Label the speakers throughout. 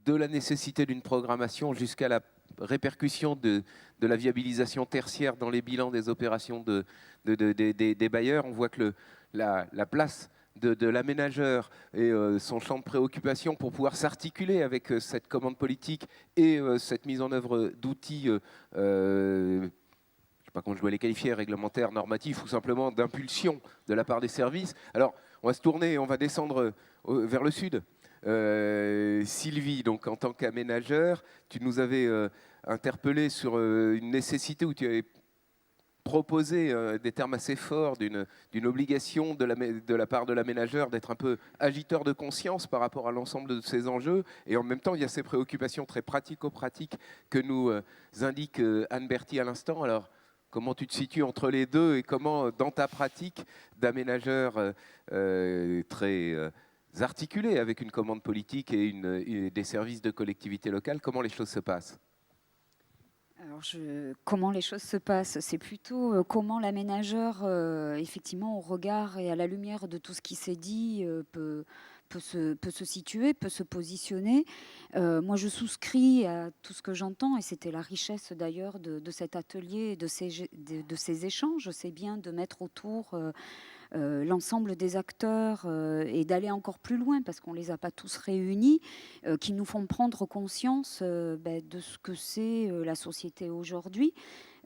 Speaker 1: de la nécessité d'une programmation jusqu'à la répercussion de la viabilisation tertiaire dans les bilans des opérations des bailleurs. On voit que la place de l'aménageur et son champ de préoccupation pour pouvoir s'articuler avec cette commande politique et cette mise en œuvre d'outils, je ne sais pas comment je dois les qualifier, réglementaires, normatifs ou simplement d'impulsion de la part des services. Alors, on va se tourner et on va descendre vers le sud. Sylvie, donc en tant qu'aménageur, tu nous avais interpellé sur une nécessité où tu avais proposé des termes assez forts d'une obligation de la part de l'aménageur d'être un peu agiteur de conscience par rapport à l'ensemble de ces enjeux. Et en même temps, il y a ces préoccupations très pratico-pratiques que nous indique Anne Berthy à l'instant. Alors, comment tu te situes entre les deux et comment, dans ta pratique d'aménageur très articulé avec une commande politique et des services de collectivité locale, comment les choses se passent?
Speaker 2: Alors, comment les choses se passent, c'est plutôt comment l'aménageur, effectivement, au regard et à la lumière de tout ce qui s'est dit, peut se situer, peut se positionner. Moi, je souscris à tout ce que j'entends, et c'était la richesse d'ailleurs de cet atelier et de ces échanges. C'est bien de mettre autour l'ensemble des acteurs et d'aller encore plus loin, parce qu'on ne les a pas tous réunis, qui nous font prendre conscience de ce que c'est la société aujourd'hui.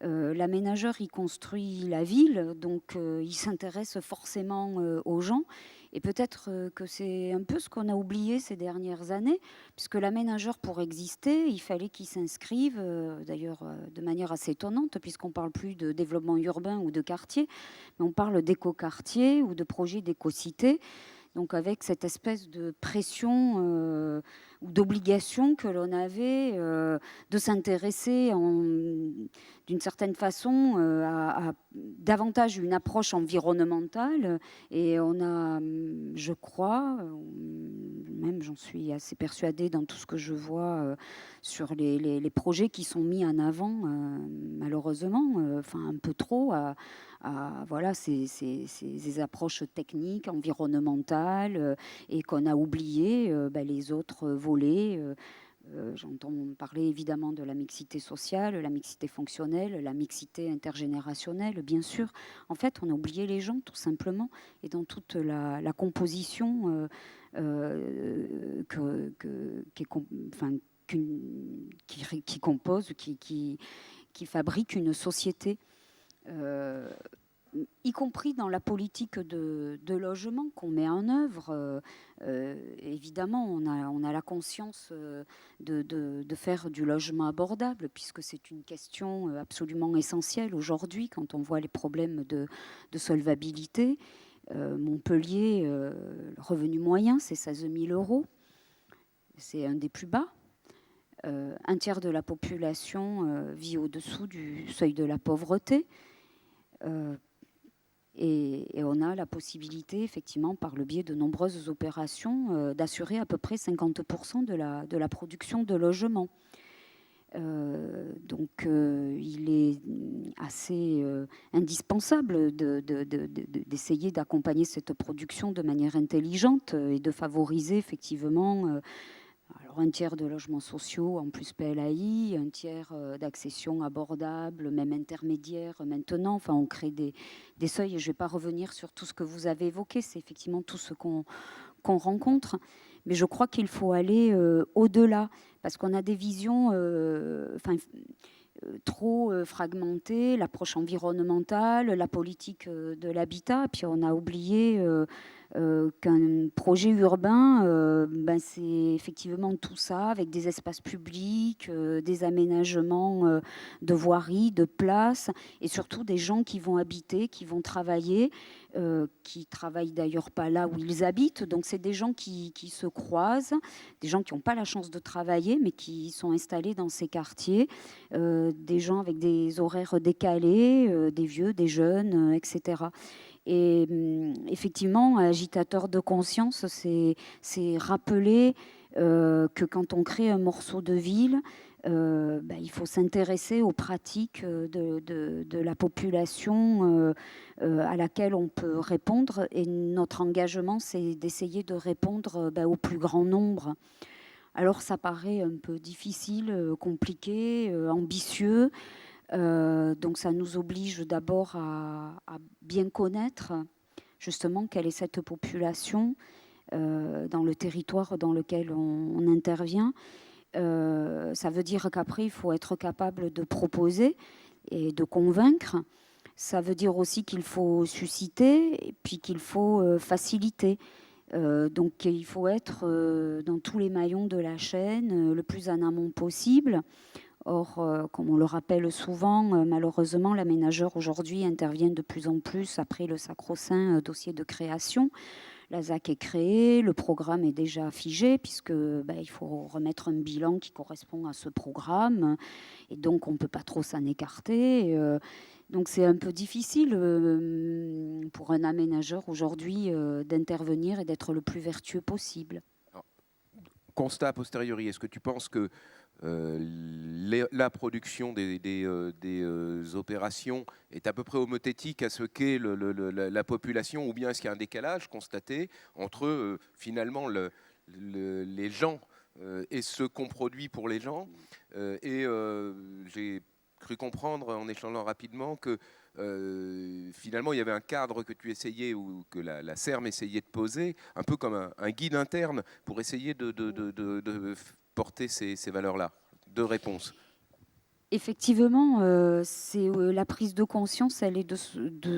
Speaker 2: L'aménageur, il construit la ville, donc il s'intéresse forcément aux gens. Et peut-être que c'est un peu ce qu'on a oublié ces dernières années, puisque l'aménageur, pour exister, il fallait qu'il s'inscrive, d'ailleurs de manière assez étonnante, puisqu'on ne parle plus de développement urbain ou de quartier, mais on parle d'éco-quartier ou de projet d'éco-cité. Donc avec cette espèce de pression ou d'obligation que l'on avait de s'intéresser d'une certaine façon à davantage une approche environnementale. Et on a, je crois, même j'en suis assez persuadée dans tout ce que je vois sur les projets qui sont mis en avant, malheureusement, un peu trop, voilà, ces approches techniques, environnementales, et qu'on a oublié les autres volets. J'entends parler évidemment de la mixité sociale, la mixité fonctionnelle, la mixité intergénérationnelle, bien sûr. En fait, on a oublié les gens, tout simplement, et dans toute la composition qui compose, qui fabrique une société. Y compris dans la politique de logement qu'on met en œuvre. Évidemment, on a la conscience de faire du logement abordable, puisque c'est une question absolument essentielle aujourd'hui quand on voit les problèmes de solvabilité. Montpellier, le revenu moyen, c'est 16 000 €. C'est un des plus bas. Un tiers de la population vit au-dessous du seuil de la pauvreté. Et on a la possibilité, effectivement, par le biais de nombreuses opérations, d'assurer à peu près 50% de la production de logements. Donc, il est assez indispensable d'essayer d'accompagner cette production de manière intelligente et de favoriser, effectivement, alors un tiers de logements sociaux, en plus PLAI, un tiers d'accession abordable, même intermédiaire maintenant. Enfin, on crée des seuils, et je ne vais pas revenir sur tout ce que vous avez évoqué, c'est effectivement tout ce qu'on rencontre. Mais je crois qu'il faut aller au-delà, parce qu'on a des visions trop fragmentées, l'approche environnementale, la politique de l'habitat, puis on a oublié qu'un projet urbain, c'est effectivement tout ça, avec des espaces publics, des aménagements de voiries, de places, et surtout des gens qui vont habiter, qui vont travailler, qui travaillent d'ailleurs pas là où ils habitent. Donc c'est des gens qui se croisent, des gens qui n'ont pas la chance de travailler, mais qui sont installés dans ces quartiers, des gens avec des horaires décalés, des vieux, des jeunes, etc. Et effectivement, agitateur de conscience, c'est rappeler que quand on crée un morceau de ville, il faut s'intéresser aux pratiques de la population à laquelle on peut répondre. Et notre engagement, c'est d'essayer de répondre au plus grand nombre. Alors ça paraît un peu difficile, compliqué, ambitieux. Donc ça nous oblige d'abord à bien connaître justement quelle est cette population dans le territoire dans lequel on intervient. Ça veut dire qu'après, il faut être capable de proposer et de convaincre. Ça veut dire aussi qu'il faut susciter et puis qu'il faut faciliter. Donc il faut être dans tous les maillons de la chaîne, le plus en amont possible. Or, comme on le rappelle souvent, malheureusement, l'aménageur aujourd'hui intervient de plus en plus après le sacro-saint dossier de création. La ZAC est créée, le programme est déjà figé, puisque il faut remettre un bilan qui correspond à ce programme, et donc on ne peut pas trop s'en écarter. Donc c'est un peu difficile pour un aménageur aujourd'hui d'intervenir et d'être le plus vertueux possible.
Speaker 1: Alors, constat a posteriori, est-ce que tu penses que la production des opérations est à peu près homothétique à ce qu'est la population, ou bien est-ce qu'il y a un décalage constaté entre finalement les gens et ce qu'on produit pour les gens j'ai cru comprendre en échangeant rapidement que finalement il y avait un cadre que tu essayais, ou que la CERM essayait de poser, un peu comme un guide interne pour essayer de porter ces valeurs-là. Deux réponses.
Speaker 2: Effectivement, c'est la prise de conscience, elle est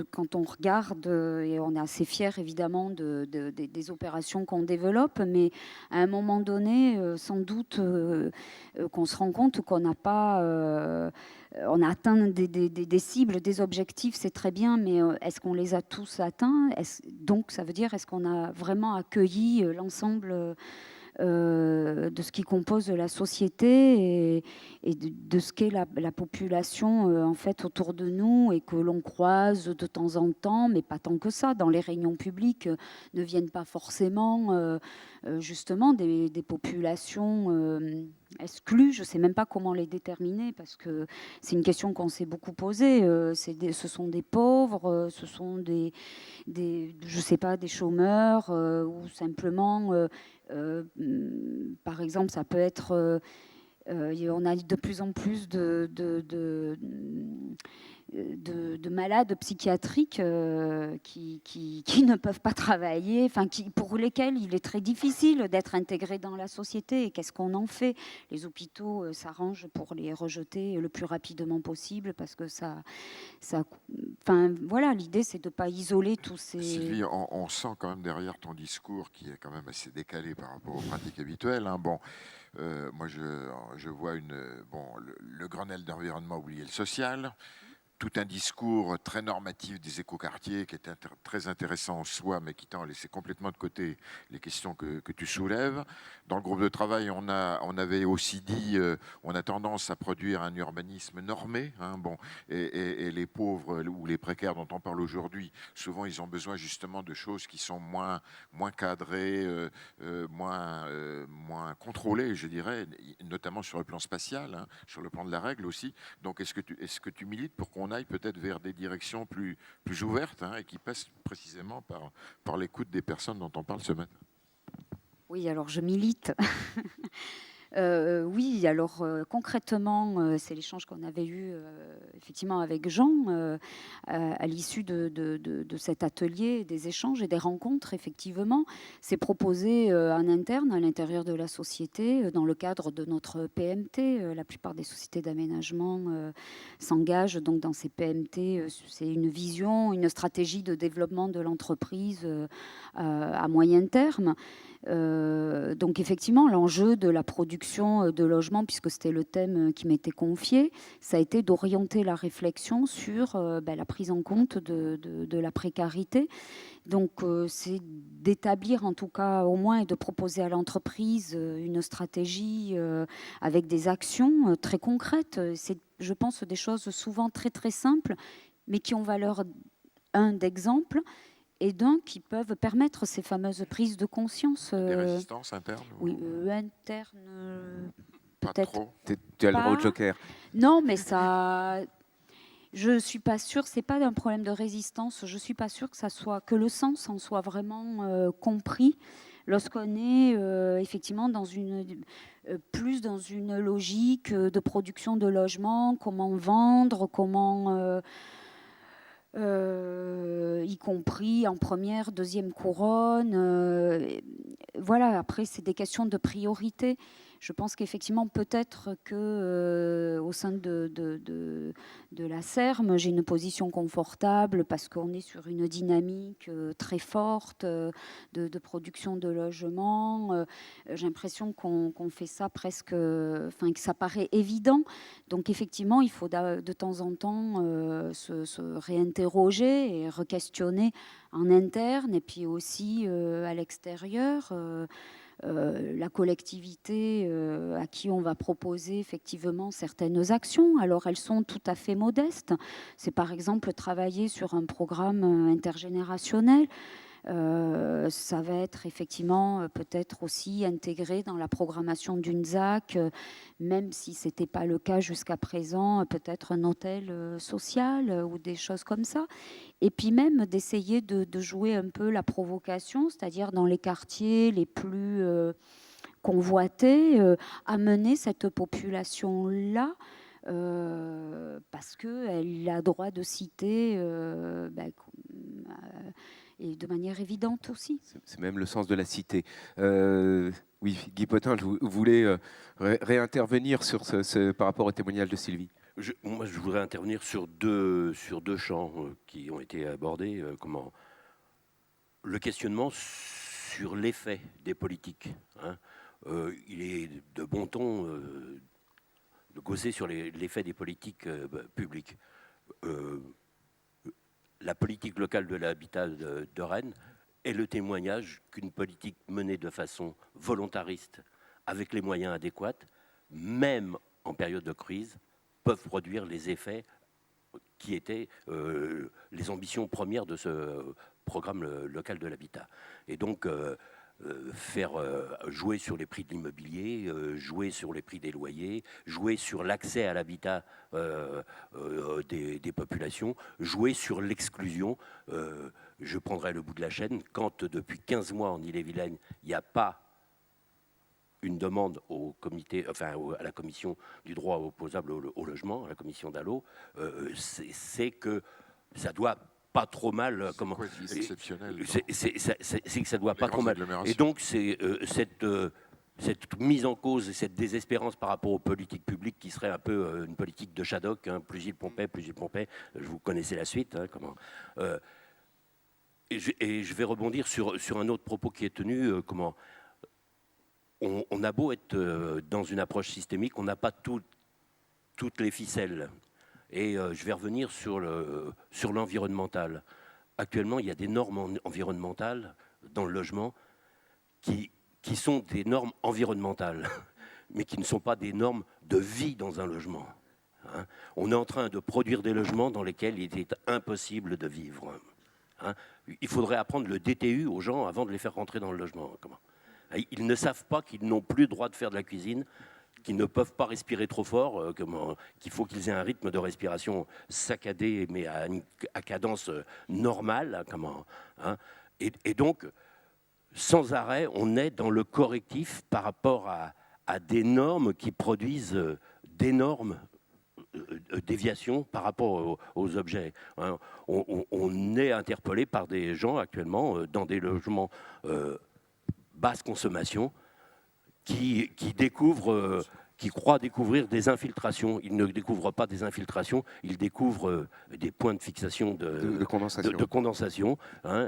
Speaker 2: quand on regarde, et on est assez fiers évidemment des opérations qu'on développe, mais à un moment donné, sans doute qu'on se rend compte qu'on n'a pas, on a atteint des cibles, des objectifs, c'est très bien, mais est-ce qu'on les a tous atteints? Donc ça veut dire, est-ce qu'on a vraiment accueilli l'ensemble de ce qui compose la société et de ce qu'est la population en fait autour de nous, et que l'on croise de temps en temps, mais pas tant que ça. Dans les réunions publiques ne viennent pas forcément justement des populations exclues. Je ne sais même pas comment les déterminer, parce que c'est une question qu'on s'est beaucoup posée. Ce sont des pauvres, ce sont je sais pas, des chômeurs, ou simplement par exemple, ça peut être, on a de plus en plus de malades psychiatriques qui ne peuvent pas travailler, enfin, pour lesquels il est très difficile d'être intégrés dans la société. Et qu'est-ce qu'on en fait? Les hôpitaux s'arrangent pour les rejeter le plus rapidement possible, parce que enfin, voilà, l'idée, c'est de ne pas isoler tous ces...
Speaker 3: Sylvie, on sent quand même derrière ton discours, qui est quand même assez décalé par rapport aux pratiques habituelles, hein. Bon, moi, je vois le Grenelle d'environnement oublié le social, tout un discours très normatif des écoquartiers qui est très intéressant en soi, mais qui tend à laisser complètement de côté les questions que tu soulèves. Dans le groupe de travail, on avait aussi dit on a tendance à produire un urbanisme normé, hein, bon, et les pauvres ou les précaires dont on parle aujourd'hui, souvent ils ont besoin justement de choses qui sont moins cadrées, moins contrôlées, je dirais, notamment sur le plan spatial, hein, sur le plan de la règle aussi. Donc est-ce que tu milites pour qu'on aille peut-être vers des directions plus ouvertes, hein, et qui passent précisément par l'écoute des personnes dont on parle ce matin?
Speaker 2: Oui, alors je milite. Oui, alors concrètement, c'est l'échange qu'on avait eu effectivement avec Jean à l'issue de cet atelier, des échanges et des rencontres. Effectivement, c'est proposé en interne, à l'intérieur de la société, dans le cadre de notre PMT. La plupart des sociétés d'aménagement s'engagent donc dans ces PMT. C'est une vision, une stratégie de développement de l'entreprise à moyen terme. Donc effectivement, l'enjeu de la production de logements, puisque c'était le thème qui m'était confié, ça a été d'orienter la réflexion sur la prise en compte de la précarité. Donc c'est d'établir en tout cas au moins, et de proposer à l'entreprise une stratégie avec des actions très concrètes. C'est, je pense, des choses souvent très très simples, mais qui ont valeur d'exemple, et donc qui peuvent permettre ces fameuses prises de conscience.
Speaker 3: Des résistances internes?
Speaker 2: Oui, internes,
Speaker 3: Pas
Speaker 2: peut-être
Speaker 3: trop.
Speaker 1: Tu as le droit au
Speaker 2: pas.
Speaker 1: joker.
Speaker 2: Non, mais ça, je suis pas sûre. C'est pas un problème de résistance. Je suis pas sûre que le sens en soit vraiment compris. lorsqu'on est effectivement plus dans une logique de production de logements, comment vendre, comment... y compris en première, deuxième couronne. Voilà, après, c'est des questions de priorité. Je pense qu'effectivement, peut-être que au sein de la SERM, j'ai une position confortable parce qu'on est sur une dynamique très forte de production de logements. J'ai l'impression qu'on fait ça presque, que ça paraît évident. Donc effectivement, il faut de temps en temps se réinterroger et re-questionner en interne et puis aussi à l'extérieur. La collectivité à qui on va proposer effectivement certaines actions. Alors elles sont tout à fait modestes. C'est par exemple travailler sur un programme intergénérationnel. Ça va être effectivement peut-être aussi intégré dans la programmation d'une ZAC, même si ce n'était pas le cas jusqu'à présent, peut-être un hôtel social ou des choses comme ça. Et puis même d'essayer de jouer un peu la provocation, c'est-à-dire dans les quartiers les plus convoités, amener cette population-là parce qu'elle a droit de citer et de manière évidente aussi.
Speaker 1: C'est même le sens de la cité. Oui, Guy Potin, je voulais réintervenir sur par rapport au témoignage de Sylvie.
Speaker 4: Moi, je voudrais intervenir sur deux champs qui ont été abordés. Comment le questionnement sur l'effet des politiques. Il est de bon ton de causer sur l'effet des politiques publiques. La politique locale de l'habitat de Rennes est le témoignage qu'une politique menée de façon volontariste, avec les moyens adéquats, même en période de crise, peuvent produire les effets qui étaient les ambitions premières de ce programme local de l'habitat. Et donc, faire jouer sur les prix de l'immobilier, jouer sur les prix des loyers, jouer sur l'accès à l'habitat des populations, jouer sur l'exclusion. Je prendrai le bout de la chaîne. Quand depuis 15 mois en Ille-et-Vilaine, il n'y a pas une demande au comité, enfin à la commission du droit opposable au logement, à la commission DALO, c'est que ça doit pas trop mal. Comment
Speaker 3: c'est exceptionnel.
Speaker 4: C'est que ça doit pas trop mal. Et donc c'est cette mise en cause et cette désespérance par rapport aux politiques publiques qui serait un peu une politique de Shadok, hein, plus il pompait, vous connaissez la suite. Hein, comment et je vais rebondir sur un autre propos qui est tenu. Comment on a beau être dans une approche systémique, on n'a pas toutes les ficelles. Et je vais revenir sur l'environnemental. Actuellement, il y a des normes environnementales dans le logement qui sont des normes environnementales, mais qui ne sont pas des normes de vie dans un logement. Hein. On est en train de produire des logements dans lesquels il est impossible de vivre. Hein. Il faudrait apprendre le DTU aux gens avant de les faire rentrer dans le logement. Comment ? Ils ne savent pas qu'ils n'ont plus le droit de faire de la cuisine, qu'ils ne peuvent pas respirer trop fort, qu'il faut qu'ils aient un rythme de respiration saccadé, mais à cadence normale. Hein. Et donc, sans arrêt, on est dans le correctif par rapport à des normes qui produisent d'énormes déviations par rapport aux objets. Hein. On est interpellé par des gens actuellement dans des logements basse consommation qui croient découvrir des infiltrations. Ils ne découvrent pas des infiltrations, ils découvrent des points de fixation de condensation. Hein,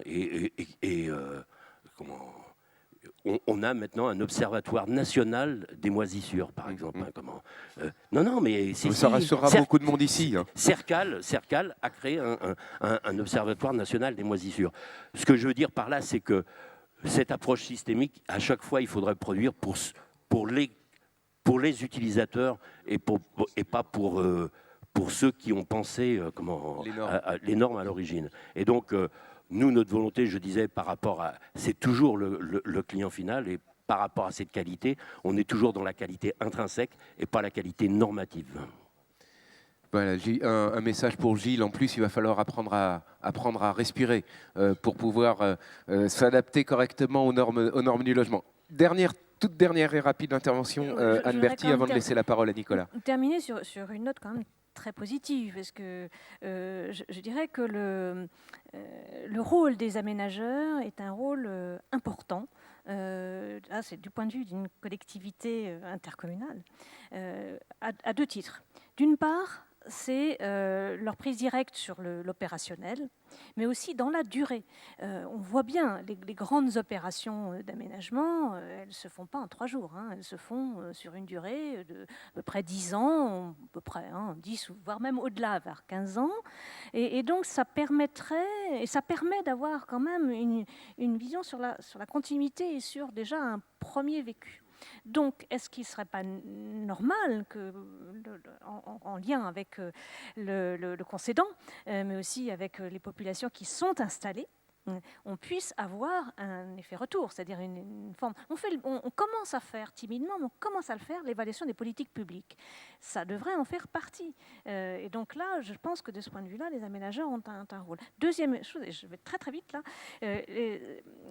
Speaker 4: on a maintenant un observatoire national des moisissures, par exemple. Hein, non, mais
Speaker 1: ça restera beaucoup de monde ici. Hein.
Speaker 4: Cercal a créé un observatoire national des moisissures. Ce que je veux dire par là, c'est que cette approche systémique, à chaque fois, il faudrait produire pour les utilisateurs et pas pour ceux qui ont pensé les normes à l'origine. Et donc, nous, notre volonté, je disais, par rapport à... C'est toujours le client final, et par rapport à cette qualité, on est toujours dans la qualité intrinsèque et pas la qualité normative.
Speaker 1: Voilà, un message pour Gilles. En plus, il va falloir apprendre à respirer pour pouvoir s'adapter correctement aux normes du logement. Toute dernière et rapide intervention, Anne Berthy, avant de laisser la parole à Nicolas.
Speaker 5: Terminer sur une note quand même très positive, parce que je dirais que le rôle des aménageurs est un rôle important. C'est du point de vue d'une collectivité intercommunale, à deux titres. D'une part, c'est leur prise directe sur l'opérationnel, mais aussi dans la durée. On voit bien, les grandes opérations d'aménagement, elles ne se font pas en 3 jours, hein, elles se font sur une durée de à peu près 10 ans, à peu près 10, voire même au-delà, vers 15 ans. Et donc ça permettrait, et ça permet d'avoir quand même une vision sur la continuité et sur déjà un premier vécu. Donc, est-ce qu'il ne serait pas normal que, en lien avec le concédant, mais aussi avec les populations qui sont installées, on puisse avoir un effet retour, c'est-à-dire une forme. On commence à faire timidement, mais on commence à le faire, l'évaluation des politiques publiques. Ça devrait en faire partie. Et donc là, je pense que de ce point de vue-là, les aménageurs ont un rôle. Deuxième chose, et je vais très très vite là,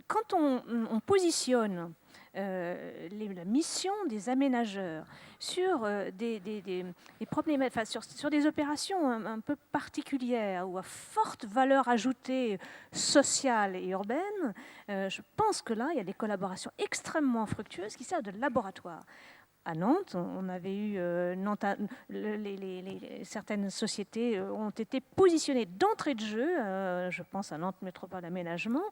Speaker 5: quand on positionne la mission des aménageurs sur des problèmes, enfin, sur des opérations un peu particulières ou à forte valeur ajoutée sociale et urbaine, je pense que là, il y a des collaborations extrêmement fructueuses qui servent de laboratoire. À Nantes, on avait eu certaines sociétés ont été positionnées d'entrée de jeu, je pense à Nantes Métropole Aménagement,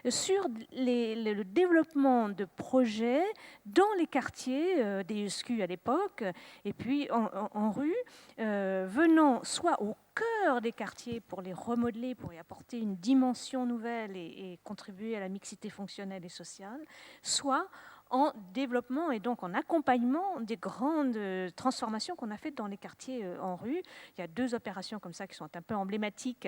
Speaker 5: sur le développement de projets dans les quartiers des SQ à l'époque, et puis en rue, venant soit au cœur des quartiers pour les remodeler, pour y apporter une dimension nouvelle et contribuer à la mixité fonctionnelle et sociale, soit en développement et donc en accompagnement des grandes transformations qu'on a faites dans les quartiers en rue. Il y a 2 opérations comme ça qui sont un peu emblématiques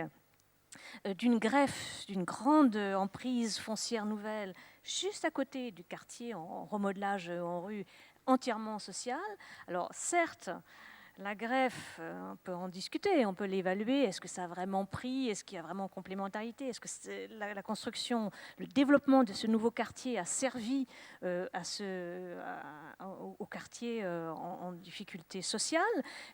Speaker 5: d'une greffe, d'une grande emprise foncière nouvelle juste à côté du quartier en remodelage en rue entièrement social. Alors certes, la greffe, on peut en discuter, on peut l'évaluer. Est-ce que ça a vraiment pris? Est-ce qu'il y a vraiment complémentarité? Est-ce que la construction, le développement de ce nouveau quartier a servi au quartier en difficulté sociale?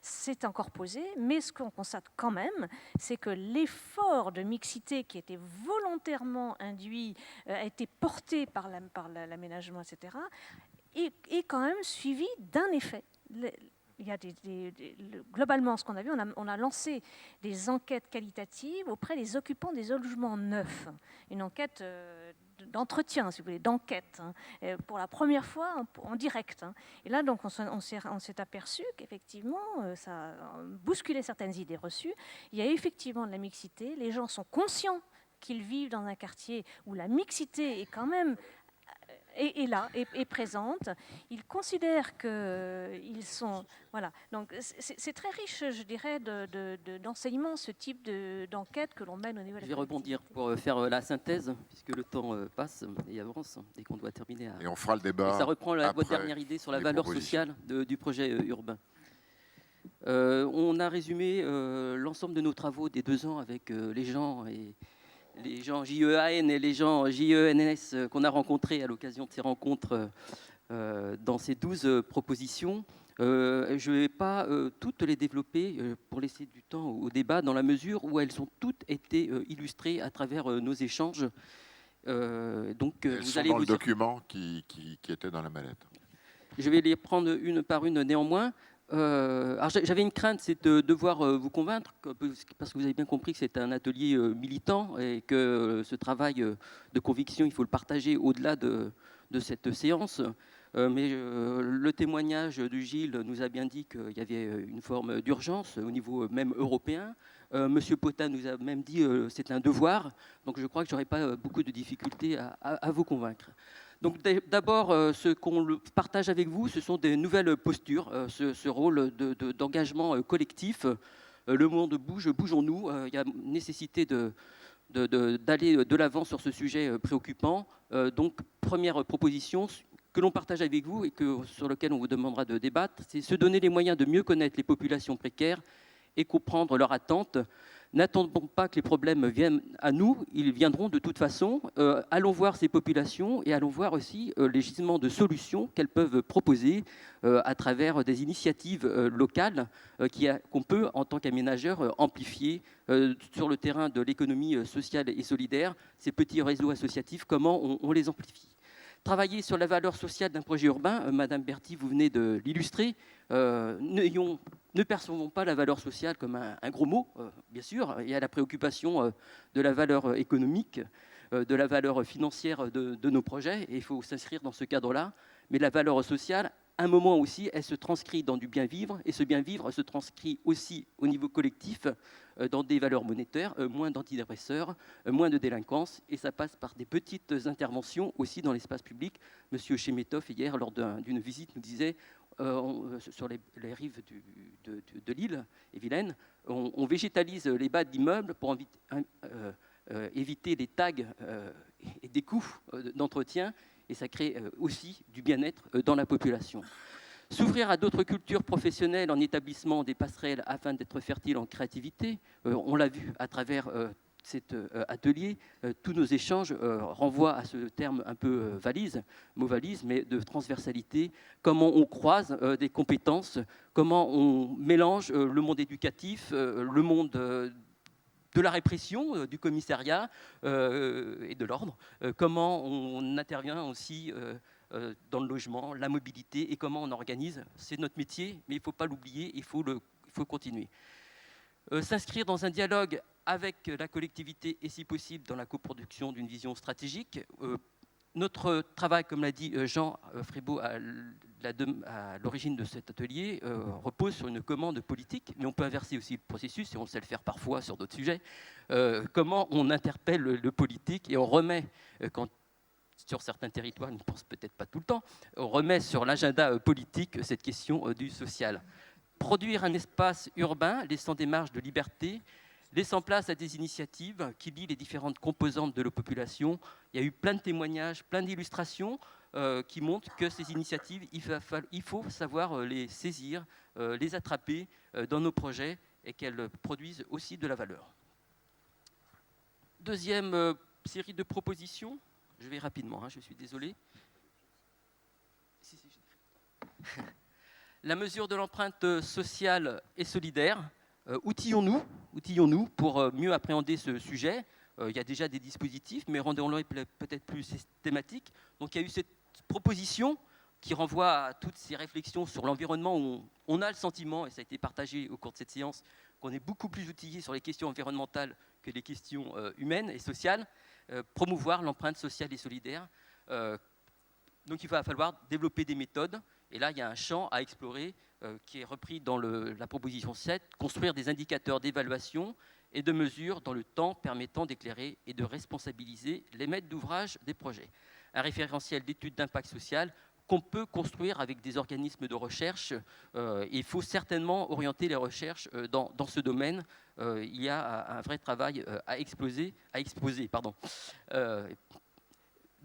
Speaker 5: C'est encore posé, mais ce qu'on constate quand même, c'est que l'effort de mixité qui était volontairement induit, a été porté par l'aménagement, etc., est quand même suivi d'un effet. Il y a globalement, ce qu'on a vu, on a lancé des enquêtes qualitatives auprès des occupants des logements neufs. Une enquête d'entretien, si vous voulez, d'enquête, pour la première fois en direct. Et là, donc, on s'est aperçu qu'effectivement, ça a bousculé certaines idées reçues. Il y a effectivement de la mixité. Les gens sont conscients qu'ils vivent dans un quartier où la mixité est quand même est là, est présente. Ils considèrent qu'ils sont... Voilà. Donc, c'est très riche, je dirais, d'enseignement, ce type d'enquête que l'on mène au niveau de la...
Speaker 6: Je vais rebondir pour faire la synthèse, puisque le temps passe et avance, et qu'on doit terminer.
Speaker 3: Et on fera le débat.
Speaker 6: Et ça reprend votre dernière idée sur la valeur sociale du projet urbain. On a résumé l'ensemble de nos travaux des 2 ans avec les gens JEAN et les gens JENS qu'on a rencontrés à l'occasion de ces rencontres dans ces 12 propositions. Je ne vais pas toutes les développer pour laisser du temps au débat, dans la mesure où elles ont toutes été illustrées à travers nos échanges.
Speaker 3: Donc, elles sont dans le document qui était dans la mallette.
Speaker 6: Je vais les prendre une par une néanmoins. Alors j'avais une crainte, c'est de devoir vous convaincre, parce que vous avez bien compris que c'est un atelier militant et que ce travail de conviction, il faut le partager au-delà de cette séance. Mais le témoignage de Gilles nous a bien dit qu'il y avait une forme d'urgence au niveau même européen. Monsieur Potin nous a même dit que c'est un devoir. Donc je crois que je n'aurai pas beaucoup de difficultés à vous convaincre. Donc d'abord, ce qu'on partage avec vous, ce sont des nouvelles postures, ce rôle d'engagement collectif. Le monde bouge, bougeons-nous. Il y a nécessité d'aller de l'avant sur ce sujet préoccupant. Donc première proposition que l'on partage avec vous et sur laquelle on vous demandera de débattre, c'est se donner les moyens de mieux connaître les populations précaires et comprendre leurs attentes. N'attendons pas que les problèmes viennent à nous, ils viendront de toute façon. Allons voir ces populations et allons voir aussi les gisements de solutions qu'elles peuvent proposer à travers des initiatives locales qu'on peut, en tant qu'aménageur, amplifier sur le terrain de l'économie sociale et solidaire. Ces petits réseaux associatifs, comment on les amplifie? Travailler sur la valeur sociale d'un projet urbain, Madame Berthy, vous venez de l'illustrer. Ne percevons pas la valeur sociale comme un gros mot, bien sûr. Il y a la préoccupation de la valeur économique, de la valeur financière de nos projets, et il faut s'inscrire dans ce cadre-là. Mais la valeur sociale, à un moment aussi, elle se transcrit dans du bien vivre, et ce bien vivre se transcrit aussi au niveau collectif dans des valeurs monétaires, moins d'antidépresseurs, moins de délinquance, et ça passe par des petites interventions aussi dans l'espace public. Monsieur Chemetov, hier, lors d'une visite, nous disait sur les rives de l'île et Vilaine, on végétalise les bas d'immeubles pour éviter les tags et des coûts d'entretien, et ça crée aussi du bien-être dans la population. S'ouvrir à d'autres cultures professionnelles en établissement des passerelles afin d'être fertile en créativité, on l'a vu à travers cet atelier, tous nos échanges renvoient à ce terme un peu mot valise, mais de transversalité, comment on croise des compétences, comment on mélange le monde éducatif, le monde de la répression, du commissariat et de l'ordre, comment on intervient aussi dans le logement, la mobilité et comment on organise. C'est notre métier, mais il ne faut pas l'oublier, il faut continuer. S'inscrire dans un dialogue avec la collectivité et si possible dans la coproduction d'une vision stratégique. Notre travail, comme l'a dit Jean Frébault à l'origine de cet atelier, repose sur une commande politique, mais on peut inverser aussi le processus, et on sait le faire parfois sur d'autres sujets. Comment on interpelle le politique et on remet, sur certains territoires, on ne pense peut-être pas tout le temps, on remet sur l'agenda politique cette question du social. Produire un espace urbain laissant des marges de liberté, laissant place à des initiatives qui lient les différentes composantes de la population. Il y a eu plein de témoignages, plein d'illustrations qui montrent que ces initiatives, il faut savoir les saisir, les attraper dans nos projets et qu'elles produisent aussi de la valeur. Deuxième série de propositions, je vais rapidement, je suis désolé. La mesure de l'empreinte sociale et solidaire. Outillons-nous pour mieux appréhender ce sujet. Il y a déjà des dispositifs, mais rendons-les peut-être plus systématiques. Donc il y a eu cette proposition qui renvoie à toutes ces réflexions sur l'environnement où on a le sentiment, et ça a été partagé au cours de cette séance, qu'on est beaucoup plus outillé sur les questions environnementales que les questions humaines et sociales. Promouvoir l'empreinte sociale et solidaire. Donc il va falloir développer des méthodes. Et là, il y a un champ à explorer qui est repris dans la proposition 7, construire des indicateurs d'évaluation et de mesure dans le temps permettant d'éclairer et de responsabiliser les maîtres d'ouvrage des projets. Un référentiel d'études d'impact social qu'on peut construire avec des organismes de recherche. Il faut certainement orienter les recherches dans ce domaine. Il y a un vrai travail à exposer.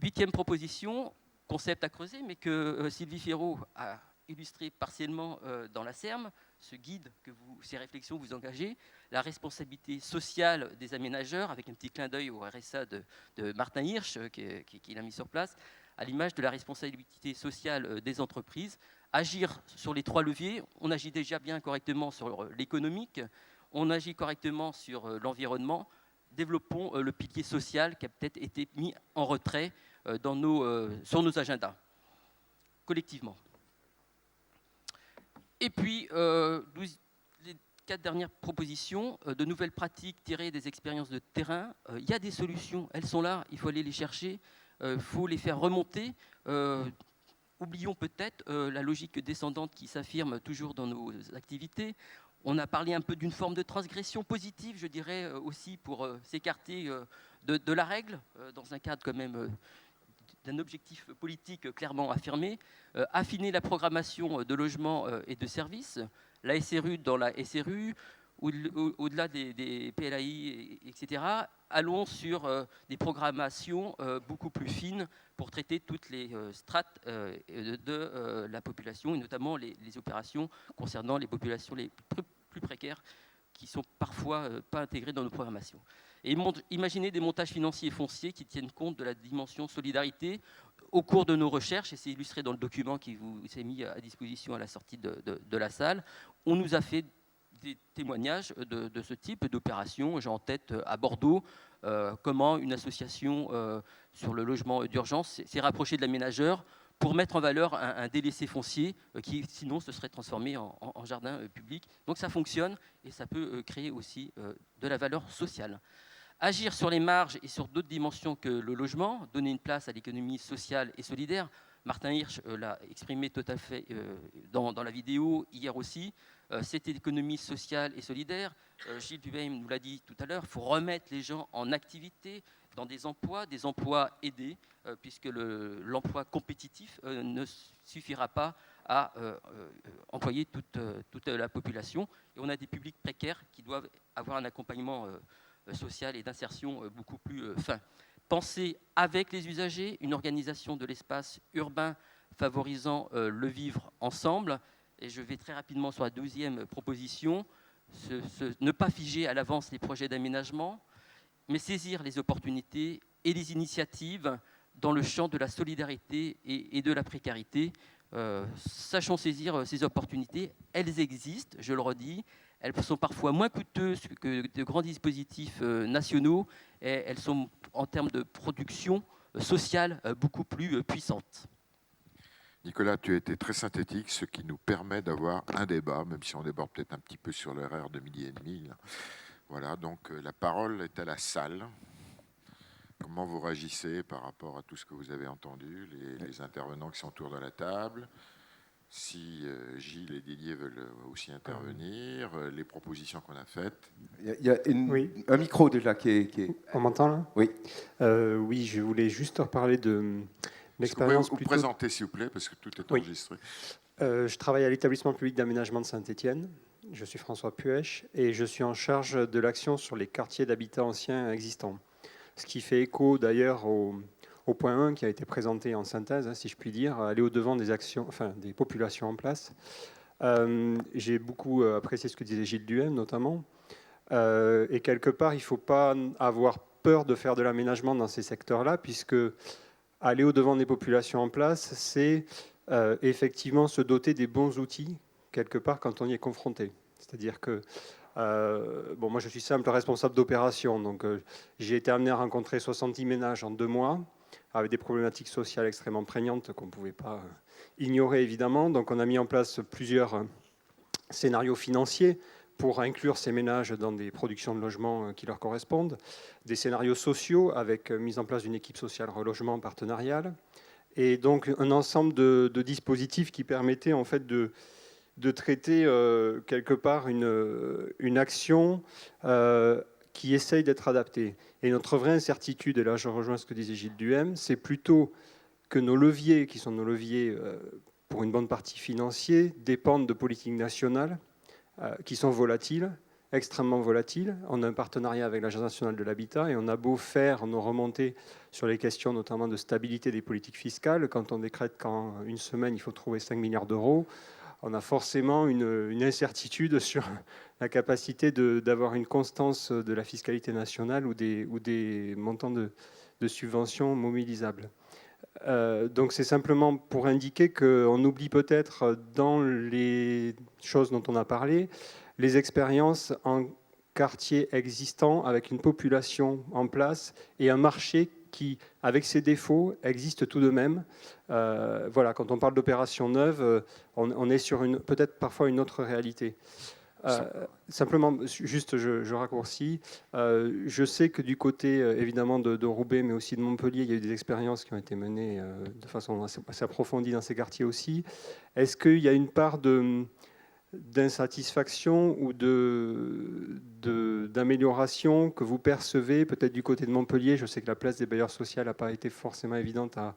Speaker 6: Huitième proposition, concept à creuser, mais que Sylvie Ferraud a illustré partiellement dans la SERM, ce guide ces réflexions vous engagez, la responsabilité sociale des aménageurs, avec un petit clin d'œil au RSA de Martin Hirsch, qui l'a mis sur place, à l'image de la responsabilité sociale des entreprises. Agir sur les trois leviers, on agit déjà bien correctement sur l'économique, on agit correctement sur l'environnement, développons le pilier social qui a peut-être été mis en retrait sur nos agendas, collectivement. Et puis, les 4 dernières propositions, de nouvelles pratiques tirées des expériences de terrain. Il y a des solutions, elles sont là, il faut aller les chercher, il faut les faire remonter. Oublions peut-être la logique descendante qui s'affirme toujours dans nos activités. On a parlé un peu d'une forme de transgression positive, je dirais aussi, pour s'écarter de la règle, dans un cadre quand même d'un objectif politique clairement affirmé, affiner la programmation de logements et de services, la SRU dans la SRU, au-delà des PLAI, etc. Allons sur des programmations beaucoup plus fines pour traiter toutes les strates de la population, et notamment les opérations concernant les populations les plus précaires qui sont parfois pas intégrés dans nos programmations. Et imaginez des montages financiers et fonciers qui tiennent compte de la dimension solidarité au cours de nos recherches, et c'est illustré dans le document qui vous est mis à disposition à la sortie de la salle. On nous a fait des témoignages de ce type d'opération. J'ai en tête à Bordeaux comment une association sur le logement d'urgence s'est rapprochée de l'aménageur pour mettre en valeur un délaissé foncier qui sinon se serait transformé en jardin public. Donc ça fonctionne et ça peut créer aussi de la valeur sociale. Agir sur les marges et sur d'autres dimensions que le logement, donner une place à l'économie sociale et solidaire. Martin Hirsch l'a exprimé tout à fait dans la vidéo, hier aussi. Cette économie sociale et solidaire, Gilles Dubeim nous l'a dit tout à l'heure, il faut remettre les gens en activité, dans des emplois aidés, puisque l'emploi compétitif ne suffira pas à employer toute la population. Et on a des publics précaires qui doivent avoir un accompagnement social et d'insertion beaucoup plus fin. Penser avec les usagers, une organisation de l'espace urbain favorisant le vivre ensemble. Et je vais très rapidement sur la deuxième proposition, ne pas figer à l'avance les projets d'aménagement, mais saisir les opportunités et les initiatives dans le champ de la solidarité et de la précarité. Sachons saisir ces opportunités, elles existent, je le redis, elles sont parfois moins coûteuses que de grands dispositifs nationaux, et elles sont en termes de production sociale beaucoup plus puissantes.
Speaker 3: Nicolas, tu as été très synthétique, ce qui nous permet d'avoir un débat, même si on déborde peut-être un petit peu sur l'horaire de 12h30. Voilà, donc la parole est à la salle. Comment vous réagissez par rapport à tout ce que vous avez entendu, les intervenants qui sont autour de la table? Si Gilles et Didier veulent aussi intervenir, les propositions qu'on a faites.
Speaker 1: Il y a un micro déjà qui est...
Speaker 7: On m'entend là?
Speaker 1: Oui.
Speaker 7: Oui, je voulais juste reparler de l'expérience.
Speaker 3: Vous pouvez vous présenter s'il vous plaît, parce que tout est enregistré.
Speaker 7: Je travaille à l'établissement public d'aménagement de Saint-Étienne. Je suis François Puech et je suis en charge de l'action sur les quartiers d'habitat anciens existants. Ce qui fait écho d'ailleurs au point 1 qui a été présenté en synthèse, si je puis dire, aller au-devant des actions, enfin des populations en place. J'ai beaucoup apprécié ce que disait Gilles Duhem notamment. Et quelque part, il ne faut pas avoir peur de faire de l'aménagement dans ces secteurs-là, puisque aller au-devant des populations en place, c'est effectivement se doter des bons outils, quelque part, quand on y est confronté. C'est-à-dire que, moi je suis simple responsable d'opération, donc j'ai été amené à rencontrer 70 ménages en 2 mois, avec des problématiques sociales extrêmement prégnantes qu'on ne pouvait pas ignorer évidemment. Donc on a mis en place plusieurs scénarios financiers pour inclure ces ménages dans des productions de logements qui leur correspondent, des scénarios sociaux avec mise en place d'une équipe sociale relogement partenariale, et donc un ensemble de dispositifs qui permettaient en fait de traiter quelque part une action qui essaye d'être adaptée. Et notre vraie incertitude, et là je rejoins ce que disait Gilles Duhem, c'est plutôt que nos leviers, qui sont nos leviers pour une bonne partie financiers, dépendent de politiques nationales qui sont volatiles, extrêmement volatiles. On a un partenariat avec l'Agence nationale de l'habitat et on a beau faire nos remontées sur les questions notamment de stabilité des politiques fiscales, quand on décrète qu'en une semaine il faut trouver 5 milliards d'euros, on a forcément une incertitude sur la capacité d'avoir une constance de la fiscalité nationale ou des montants de subventions mobilisables. Donc c'est simplement pour indiquer qu'on oublie peut-être dans les choses dont on a parlé, les expériences en quartier existant avec une population en place et un marché qui, avec ses défauts, existe tout de même. Voilà, quand on parle d'opération neuve, on est sur peut-être parfois une autre réalité. Simplement, juste je raccourcis. Je sais que du côté évidemment de Roubaix, mais aussi de Montpellier, il y a eu des expériences qui ont été menées de façon assez approfondie dans ces quartiers aussi. Est-ce qu'il y a une part d'insatisfaction ou d'amélioration que vous percevez peut-être du côté de Montpellier? Je sais que la place des bailleurs sociaux n'a pas été forcément évidente à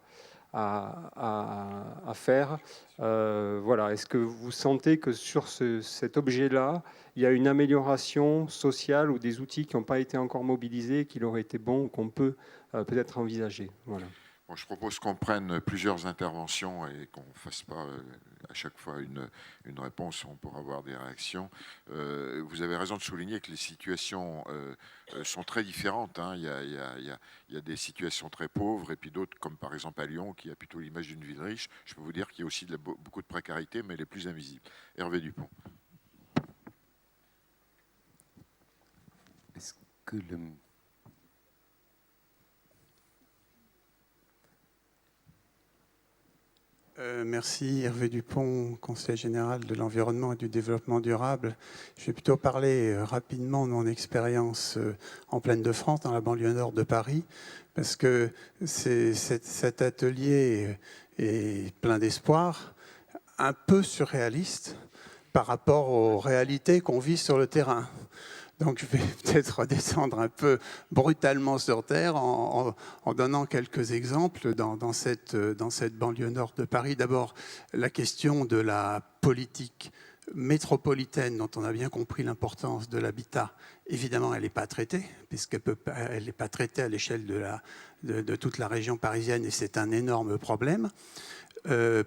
Speaker 7: faire. Voilà. Est-ce que vous sentez que sur cet objet-là, il y a une amélioration sociale ou des outils qui n'ont pas été encore mobilisés, qu'il aurait été bon ou qu'on peut peut-être envisager? Voilà.
Speaker 3: Bon, je propose qu'on prenne plusieurs interventions et qu'on ne fasse pas à chaque fois une réponse, on pourra avoir des réactions. Vous avez raison de souligner que les situations sont très différentes. Hein. Il y a des situations très pauvres et puis d'autres, comme par exemple à Lyon, qui a plutôt l'image d'une ville riche. Je peux vous dire qu'il y a aussi beaucoup de précarité, mais les plus invisibles. Hervé Dupont.
Speaker 1: Est-ce que le...
Speaker 8: Merci, Hervé Dupont, conseiller général de l'environnement et du développement durable. Je vais plutôt parler rapidement de mon expérience en Plaine de France, dans la banlieue nord de Paris, parce que cet atelier est plein d'espoir, un peu surréaliste par rapport aux réalités qu'on vit sur le terrain. Donc je vais peut-être redescendre un peu brutalement sur terre en donnant quelques exemples dans cette banlieue nord de Paris. D'abord, la question de la politique métropolitaine dont on a bien compris l'importance de l'habitat. Évidemment, elle n'est pas traitée, puisqu'elle n'est pas traitée à l'échelle de toute la région parisienne, et c'est un énorme problème.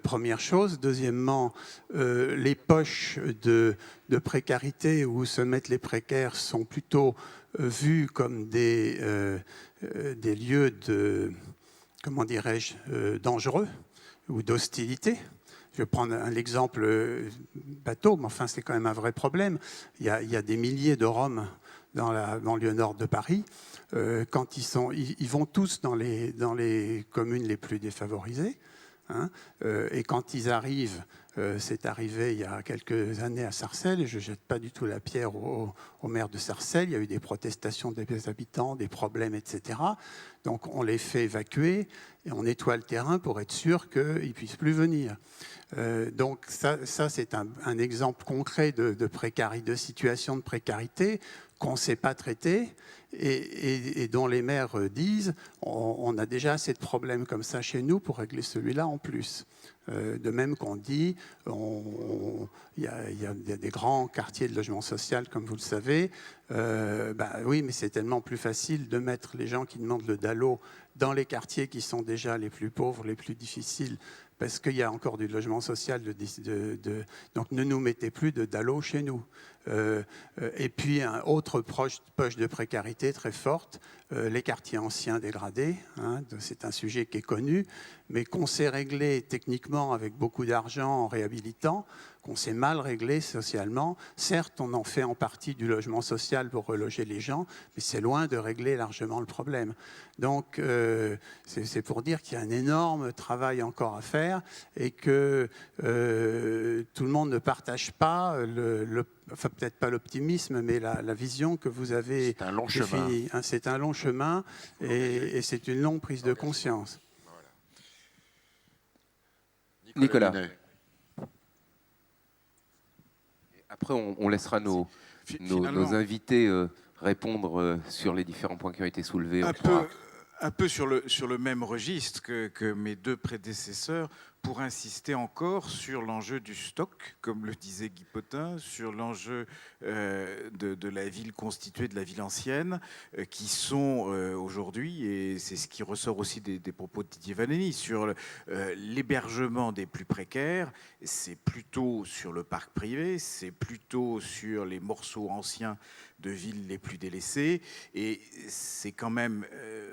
Speaker 8: Première chose. Deuxièmement, les poches de précarité où se mettent les précaires sont plutôt vues comme des lieux de, comment dirais-je, dangereux ou d'hostilité. Je vais prendre un exemple bateau, mais enfin c'est quand même un vrai problème. Il y a des milliers de Roms dans la banlieue nord de Paris. Quand ils vont tous dans les communes les plus défavorisées. Hein, et quand ils arrivent, c'est arrivé il y a quelques années à Sarcelles, et je ne jette pas du tout la pierre au maire de Sarcelles, il y a eu des protestations des habitants, des problèmes, etc. Donc on les fait évacuer et on nettoie le terrain pour être sûr qu'ils ne puissent plus venir. Donc ça c'est un exemple concret de précarité, de situation de précarité qu'on ne sait pas traiter et dont les maires disent on a déjà assez de problèmes comme ça chez nous pour régler celui-là en plus. De même qu'on dit, il y a des grands quartiers de logement social, comme vous le savez. Oui, mais c'est tellement plus facile de mettre les gens qui demandent le DALO dans les quartiers qui sont déjà les plus pauvres, les plus difficiles, parce qu'il y a encore du logement social. Donc ne nous mettez plus de DALO chez nous. Et puis, un autre poche de précarité très forte, les quartiers anciens dégradés. Hein, c'est un sujet qui est connu, mais qu'on sait régler techniquement avec beaucoup d'argent en réhabilitant, qu'on sait mal régler socialement. Certes, on en fait en partie du logement social pour reloger les gens, mais c'est loin de régler largement le problème. Donc, c'est pour dire qu'il y a un énorme travail encore à faire et que tout le monde ne partage pas enfin peut-être pas l'optimisme, mais la vision que vous avez.
Speaker 3: C'est un long chemin.
Speaker 8: Hein, c'est un long chemin et c'est une longue prise de conscience.
Speaker 3: Voilà.
Speaker 1: Nicolas. Après, on laissera nos invités répondre sur les différents points qui ont été soulevés.
Speaker 9: Un peu sur le même registre que mes deux prédécesseurs, pour insister encore sur l'enjeu du stock, comme le disait Guy Potin, sur l'enjeu de la ville constituée, de la ville ancienne, qui sont aujourd'hui, et c'est ce qui ressort aussi des propos de Didier Valleny, sur l'hébergement des plus précaires. C'est plutôt sur le parc privé, c'est plutôt sur les morceaux anciens de villes les plus délaissées, et c'est quand même,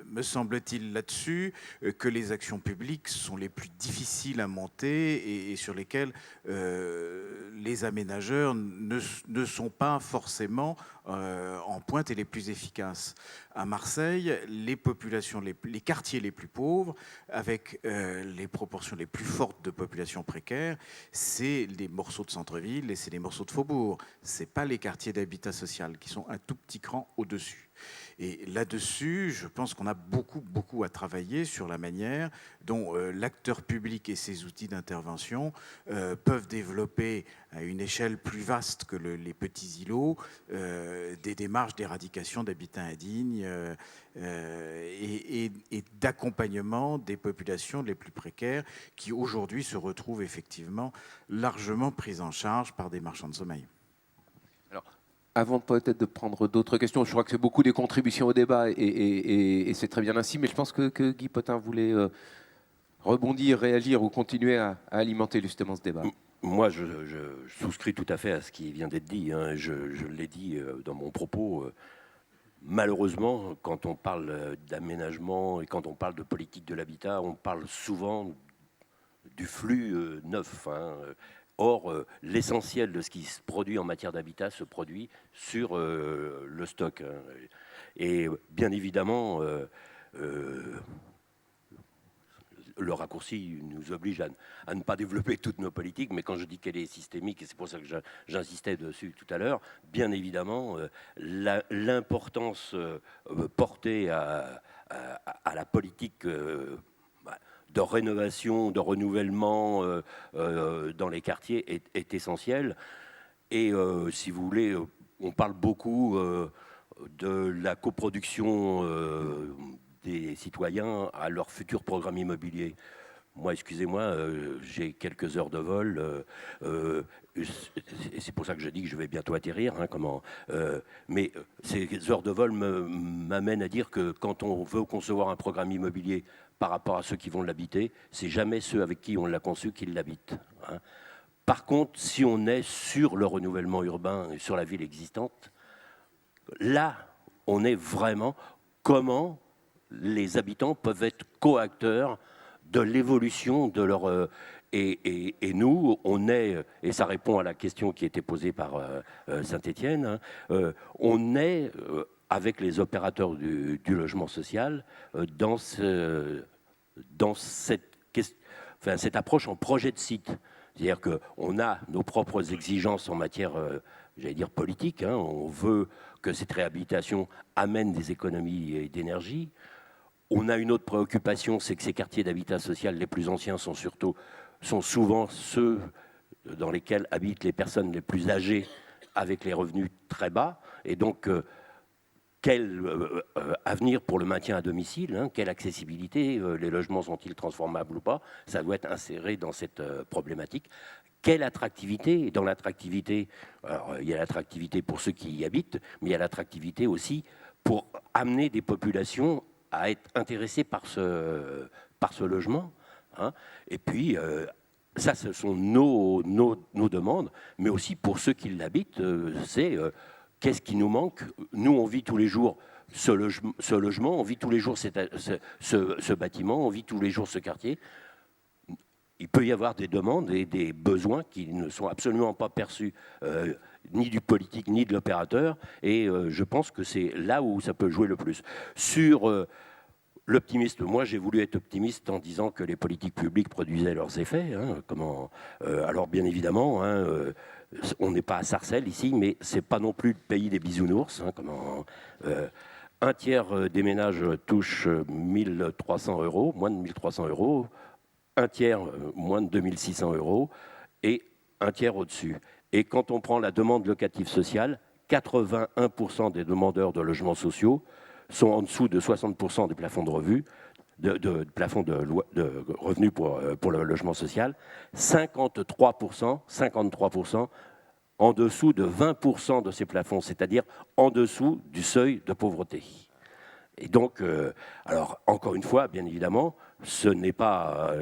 Speaker 9: me semble-t-il, là-dessus que les actions publiques sont les plus difficiles à monter et sur lesquelles les aménageurs ne sont pas forcément en pointe et les plus efficaces. À Marseille, les populations, les quartiers les plus pauvres, avec les proportions les plus fortes de population précaire, c'est les morceaux de centre-ville et c'est les morceaux de faubourg. C'est pas les quartiers d'habitat social qui sont un tout petit cran au-dessus. Et là-dessus, je pense qu'on a beaucoup à travailler sur la manière dont l'acteur public et ses outils d'intervention peuvent développer à une échelle plus vaste que les petits îlots des démarches d'éradication d'habitat indigne et d'accompagnement des populations les plus précaires qui aujourd'hui se retrouvent effectivement largement prises en charge par des marchands de sommeil.
Speaker 1: avant peut-être de prendre d'autres questions, je crois que c'est beaucoup des contributions au débat et c'est très bien ainsi, mais je pense que Guy Potin voulait rebondir, réagir ou continuer à alimenter justement ce débat.
Speaker 4: Moi, je souscris tout à fait à ce qui vient d'être dit. Hein. Je l'ai dit dans mon propos. Malheureusement, quand on parle d'aménagement et quand on parle de politique de l'habitat, on parle souvent du flux neuf. Hein. Or, l'essentiel de ce qui se produit en matière d'habitat se produit sur le stock. Hein. Et bien évidemment, le raccourci nous oblige à ne pas développer toutes nos politiques, mais quand je dis qu'elle est systémique, et c'est pour ça que j'insistais dessus tout à l'heure, bien évidemment, l'importance portée à la politique de rénovation, de renouvellement dans les quartiers est essentielle. Et si vous voulez, on parle beaucoup de la coproduction des citoyens à leur futur programme immobilier. Moi, excusez-moi, j'ai quelques heures de vol, et c'est pour ça que je dis que je vais bientôt atterrir. Hein, mais ces heures de vol m'amènent à dire que quand on veut concevoir un programme immobilier par rapport à ceux qui vont l'habiter, c'est jamais ceux avec qui on l'a conçu qui l'habitent. Hein. Par contre, si on est sur le renouvellement urbain et sur la ville existante, là, on est vraiment comment les habitants peuvent être co-acteurs de l'évolution de leur... Et nous, on est, et ça répond à la question qui était posée par Saint-Étienne, hein, on est, avec les opérateurs du logement social, dans cette approche en projet de site. C'est-à-dire qu'on a nos propres exigences en matière, j'allais dire, politique. Hein, on veut que cette réhabilitation amène des économies d'énergie. On a une autre préoccupation, c'est que ces quartiers d'habitat social les plus anciens sont souvent ceux dans lesquels habitent les personnes les plus âgées avec les revenus très bas. Et donc, quel avenir pour le maintien à domicile, hein, quelle accessibilité, les logements sont-ils transformables ou pas? Ça doit être inséré dans cette problématique. Quelle attractivité? Et dans l'attractivité, il y a l'attractivité pour ceux qui y habitent, mais il y a l'attractivité aussi pour amener des populations à être intéressés par ce logement. Hein. Et puis, ça, ce sont nos demandes, mais aussi pour ceux qui l'habitent, c'est qu'est-ce qui nous manque? Nous, on vit tous les jours ce logement, on vit tous les jours ce bâtiment, on vit tous les jours ce quartier. Il peut y avoir des demandes et des besoins qui ne sont absolument pas perçus ni du politique ni de l'opérateur, et je pense que c'est là où ça peut jouer le plus. Sur l'optimisme, moi j'ai voulu être optimiste en disant que les politiques publiques produisaient leurs effets. Hein, alors bien évidemment, hein, on n'est pas à Sarcelles ici, mais c'est pas non plus le pays des bisounours. Hein, un tiers des ménages touchent 1 300 €, moins de 1 300 €. Un tiers, moins de 2 600 € et un tiers au-dessus. Et quand on prend la demande locative sociale, 81% des demandeurs de logements sociaux sont en dessous de 60% du plafond de revenus, de revenus pour le logement social, 53% en dessous de 20% de ces plafonds, c'est-à-dire en dessous du seuil de pauvreté. Et donc, alors encore une fois, bien évidemment, ce n'est pas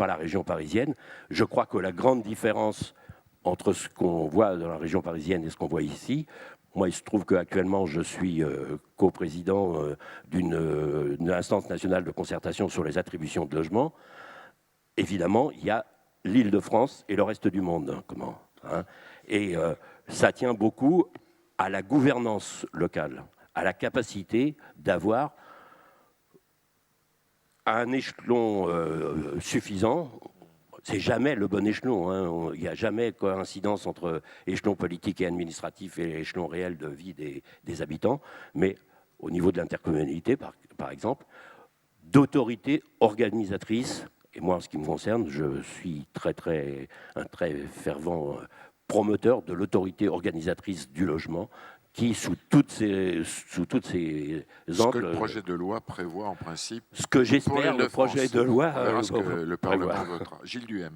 Speaker 4: la région parisienne. Je crois que la grande différence entre ce qu'on voit dans la région parisienne et ce qu'on voit ici, moi, il se trouve qu'actuellement, je suis coprésident d'une instance nationale de concertation sur les attributions de logements. Évidemment, il y a l'Île-de-France et le reste du monde. Et ça tient beaucoup à la gouvernance locale, à la capacité d'avoir un échelon suffisant. C'est jamais le bon échelon. Hein. Il n'y a jamais coïncidence entre échelon politique et administratif et échelon réel de vie des habitants. Mais au niveau de l'intercommunalité, par exemple, d'autorité organisatrice, et moi, en ce qui me concerne, je suis un très fervent promoteur de l'autorité organisatrice du logement, qui, sous toutes ces angles...
Speaker 3: Ce que le projet de loi prévoit en principe...
Speaker 4: Ce que j'espère, le projet de loi...
Speaker 3: ce que le Parlement votera. Gilles Duhem.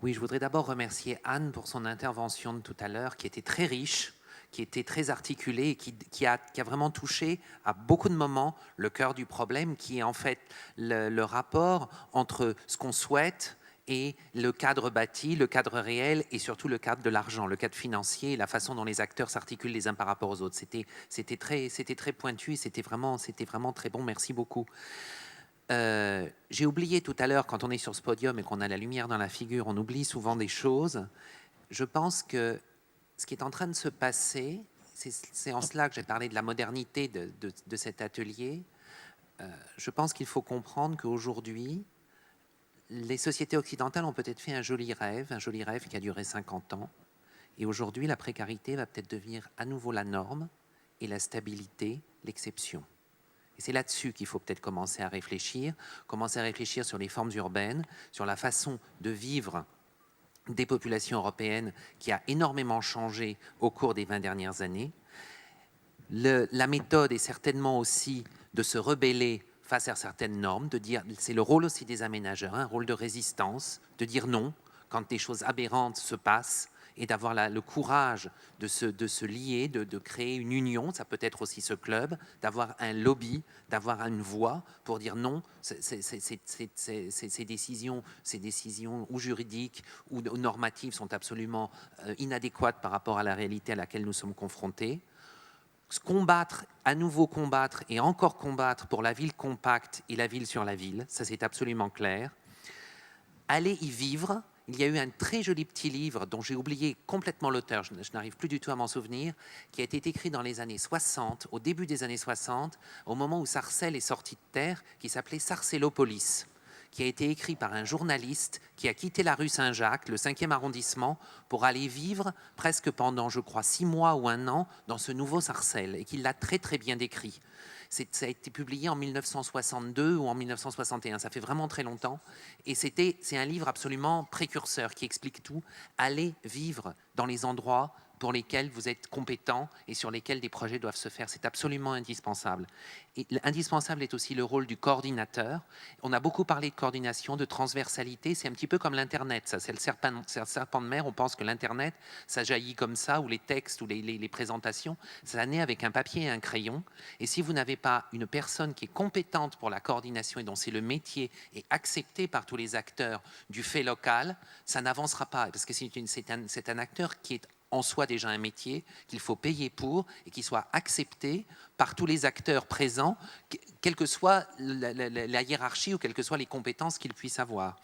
Speaker 10: Oui, je voudrais d'abord remercier Anne pour son intervention de tout à l'heure, qui était très riche, qui était très articulée et qui a vraiment touché à beaucoup de moments le cœur du problème, qui est en fait le rapport entre ce qu'on souhaite et le cadre bâti, le cadre réel et surtout le cadre de l'argent, le cadre financier, la façon dont les acteurs s'articulent les uns par rapport aux autres. C'était très pointu et c'était vraiment très bon. Merci beaucoup. J'ai oublié tout à l'heure, quand on est sur ce podium et qu'on a la lumière dans la figure, on oublie souvent des choses. Je pense que ce qui est en train de se passer, c'est en cela que j'ai parlé de la modernité de cet atelier. Je pense qu'il faut comprendre qu'aujourd'hui, les sociétés occidentales ont peut-être fait un joli rêve qui a duré 50 ans. Et aujourd'hui, la précarité va peut-être devenir à nouveau la norme et la stabilité l'exception. Et c'est là-dessus qu'il faut peut-être commencer à réfléchir sur les formes urbaines, sur la façon de vivre des populations européennes qui a énormément changé au cours des 20 dernières années. La méthode est certainement aussi de se rebeller face à certaines normes, de dire, c'est le rôle aussi des aménageurs, un rôle de résistance, de dire non quand des choses aberrantes se passent et d'avoir le courage de se lier, de créer une union, ça peut être aussi ce club, d'avoir un lobby, d'avoir une voix pour dire non, ces décisions ou juridiques ou normatives sont absolument inadéquates par rapport à la réalité à laquelle nous sommes confrontés. Combattre, à nouveau combattre et encore combattre pour la ville compacte et la ville sur la ville, ça c'est absolument clair. Aller y vivre. Il y a eu un très joli petit livre dont j'ai oublié complètement l'auteur, je n'arrive plus du tout à m'en souvenir, qui a été écrit dans les années 60, au début des années 60, au moment où Sarcelles est sorti de terre, qui s'appelait Sarcellopolis, qui a été écrit par un journaliste qui a quitté la rue Saint-Jacques, le 5e arrondissement, pour aller vivre presque pendant, je crois, 6 mois ou 1 an dans ce nouveau Sarcelles, et qui l'a très très bien décrit. Ça a été publié en 1962 ou en 1961, ça fait vraiment très longtemps. Et c'est un livre absolument précurseur qui explique tout. Allez vivre dans les endroits pour lesquels vous êtes compétent et sur lesquels des projets doivent se faire. C'est absolument indispensable. Et indispensable est aussi le rôle du coordinateur. On a beaucoup parlé de coordination, de transversalité. C'est un petit peu comme l'Internet. Ça, c'est le serpent de mer. On pense que l'Internet, ça jaillit comme ça, ou les textes, ou les présentations. Ça naît avec un papier et un crayon. Et si vous n'avez pas une personne qui est compétente pour la coordination et dont c'est le métier et accepté par tous les acteurs du fait local, ça n'avancera pas. Parce que c'est un acteur qui est en soi déjà un métier, qu'il faut payer pour et qui soit accepté par tous les acteurs présents, quelle que soit la hiérarchie ou quelles que soient les compétences qu'ils puissent avoir.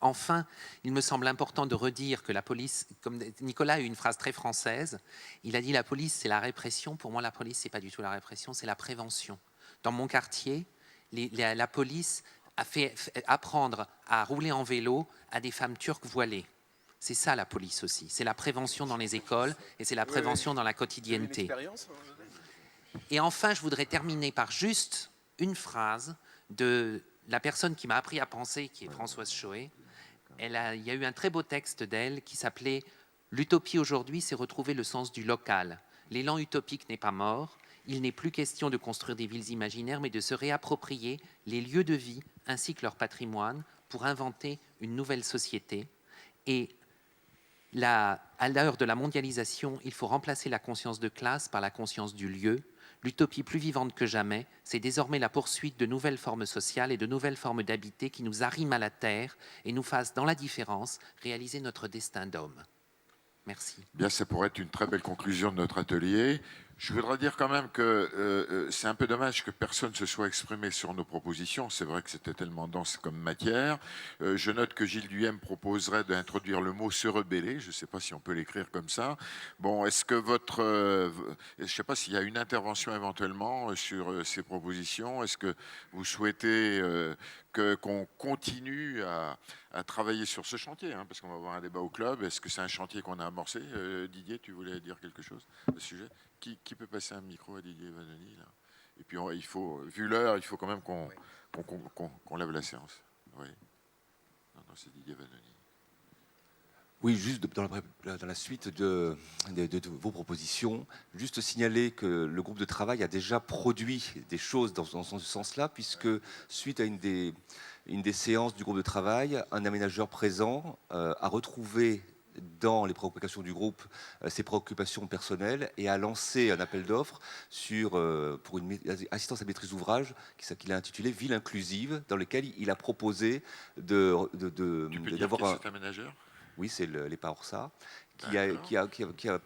Speaker 10: Enfin, il me semble important de redire que la police, comme Nicolas a eu une phrase très française, il a dit la police c'est la répression. Pour moi la police c'est pas du tout la répression, c'est la prévention. Dans mon quartier, la police a fait apprendre à rouler en vélo à des femmes turques voilées. C'est ça la police aussi, c'est la prévention dans les écoles et c'est la prévention dans la quotidienneté. Et enfin, je voudrais terminer par juste une phrase de la personne qui m'a appris à penser, qui est Françoise Choé. Il y a eu un très beau texte d'elle qui s'appelait « L'utopie aujourd'hui, c'est retrouver le sens du local. L'élan utopique n'est pas mort. Il n'est plus question de construire des villes imaginaires, mais de se réapproprier les lieux de vie ainsi que leur patrimoine pour inventer une nouvelle société. Et à l'heure de la mondialisation, il faut remplacer la conscience de classe par la conscience du lieu. L'utopie plus vivante que jamais, c'est désormais la poursuite de nouvelles formes sociales et de nouvelles formes d'habiter qui nous arriment à la terre et nous fassent, dans la différence, réaliser notre destin d'homme. » Merci.
Speaker 3: Bien, ça pourrait être une très belle conclusion de notre atelier. Je voudrais dire quand même que c'est un peu dommage que personne ne se soit exprimé sur nos propositions. C'est vrai que c'était tellement dense comme matière. Je note que Gilles Duhem proposerait d'introduire le mot « se rebeller ». Je ne sais pas si on peut l'écrire comme ça. Bon, est-ce que je ne sais pas s'il y a une intervention éventuellement sur ces propositions. Est-ce que vous souhaitez qu'on continue à travailler sur ce chantier, hein, parce qu'on va avoir un débat au club. Est-ce que c'est un chantier qu'on a amorcé? Didier, tu voulais dire quelque chose à ce sujet? Qui peut passer un micro à Didier Vanoni là? Et puis, il faut, vu l'heure, il faut quand même qu'on lève la séance. Oui. Non, c'est Didier Vanoni.
Speaker 11: Oui, juste dans la suite de vos propositions, juste signaler que le groupe de travail a déjà produit des choses dans ce sens-là, puisque suite à une des séances du groupe de travail, un aménageur présent a retrouvé dans les préoccupations du groupe ses préoccupations personnelles et a lancé un appel d'offres pour une assistance à maîtrise d'ouvrage qu'il a intitulé Ville inclusive, dans lequel il a proposé d'avoir
Speaker 3: cet aménageur.
Speaker 11: Oui, c'est l'EPA Orsa, qui a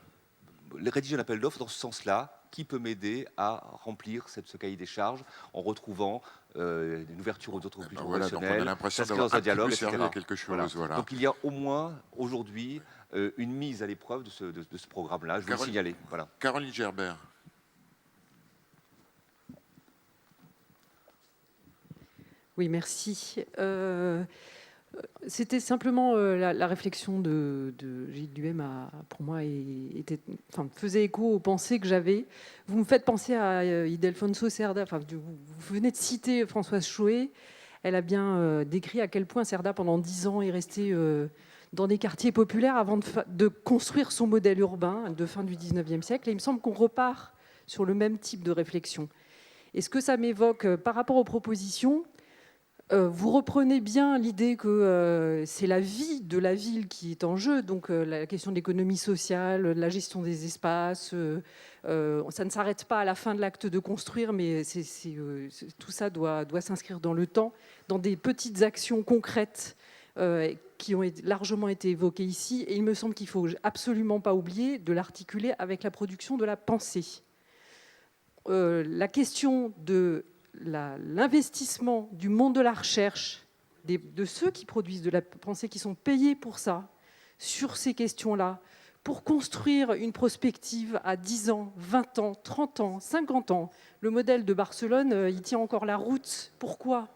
Speaker 11: rédigé un appel d'offres dans ce sens-là, qui peut m'aider à remplir ce cahier des charges en retrouvant une ouverture aux autres professionnels.
Speaker 3: Donc on a l'impression d'avoir un dialogue, quelque chose. Voilà.
Speaker 11: Donc il y a au moins aujourd'hui une mise à l'épreuve de ce programme-là. Je veux le signaler. Voilà.
Speaker 3: Caroline Gerbert.
Speaker 12: Oui, merci. C'était simplement la réflexion de Gilles Duhem, pour moi, faisait écho aux pensées que j'avais. Vous me faites penser à Ildefonso Cerda. Vous venez de citer Françoise Choé. Elle a bien décrit à quel point Cerda, pendant 10 ans, est restée dans des quartiers populaires avant de construire son modèle urbain de fin du 19e siècle. Et il me semble qu'on repart sur le même type de réflexion. Et ce que ça m'évoque par rapport aux propositions, vous reprenez bien l'idée que c'est la vie de la ville qui est en jeu, donc la question de l'économie sociale, de la gestion des espaces, ça ne s'arrête pas à la fin de l'acte de construire, mais tout ça doit s'inscrire dans le temps, dans des petites actions concrètes qui ont largement été évoquées ici, et il me semble qu'il ne faut absolument pas oublier de l'articuler avec la production de la pensée. La question de l'investissement du monde de la recherche, de ceux qui produisent de la pensée, qui sont payés pour ça, sur ces questions-là, pour construire une prospective à 10 ans, 20 ans, 30 ans, 50 ans. Le modèle de Barcelone, il tient encore la route. Pourquoi ?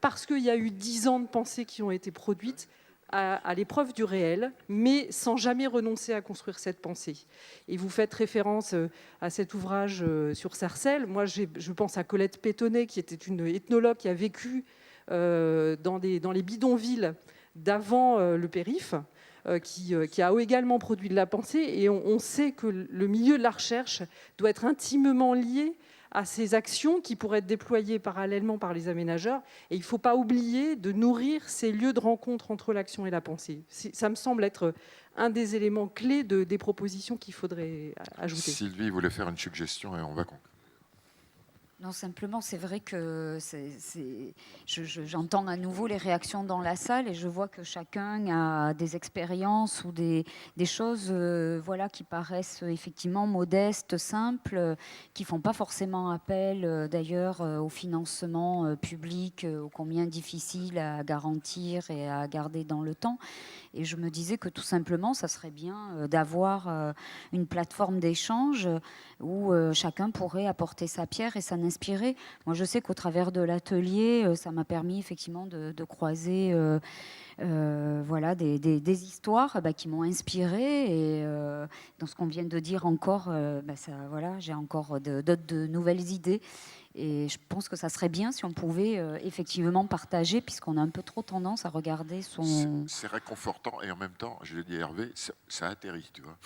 Speaker 12: Parce qu'il y a eu 10 ans de pensée qui ont été produites à l'épreuve du réel, mais sans jamais renoncer à construire cette pensée. Et vous faites référence à cet ouvrage sur Sarcelles. Moi, je pense à Colette Pétonnet, qui était une ethnologue qui a vécu dans les bidonvilles d'avant le périph', qui a également produit de la pensée. Et on sait que le milieu de la recherche doit être intimement lié à ces actions qui pourraient être déployées parallèlement par les aménageurs. Et il ne faut pas oublier de nourrir ces lieux de rencontre entre l'action et la pensée. Ça me semble être un des éléments clés des propositions qu'il faudrait ajouter.
Speaker 3: Sylvie voulait faire une suggestion et on va conclure.
Speaker 2: Non, simplement, c'est vrai que j'entends à nouveau les réactions dans la salle et je vois que chacun a des expériences ou des choses qui paraissent effectivement modestes, simples, qui ne font pas forcément appel d'ailleurs au financement public, ô combien difficile à garantir et à garder dans le temps. Et je me disais que tout simplement, ça serait bien d'avoir une plateforme d'échange où chacun pourrait apporter sa pierre et s'en inspirer. Moi, je sais qu'au travers de l'atelier, ça m'a permis effectivement de croiser des histoires qui m'ont inspirée. Et dans ce qu'on vient de dire encore, j'ai encore de nouvelles idées. Et je pense que ça serait bien si on pouvait effectivement partager, puisqu'on a un peu trop tendance à regarder son...
Speaker 3: C'est réconfortant et en même temps, je l'ai dit à Hervé, ça atterrit, tu vois.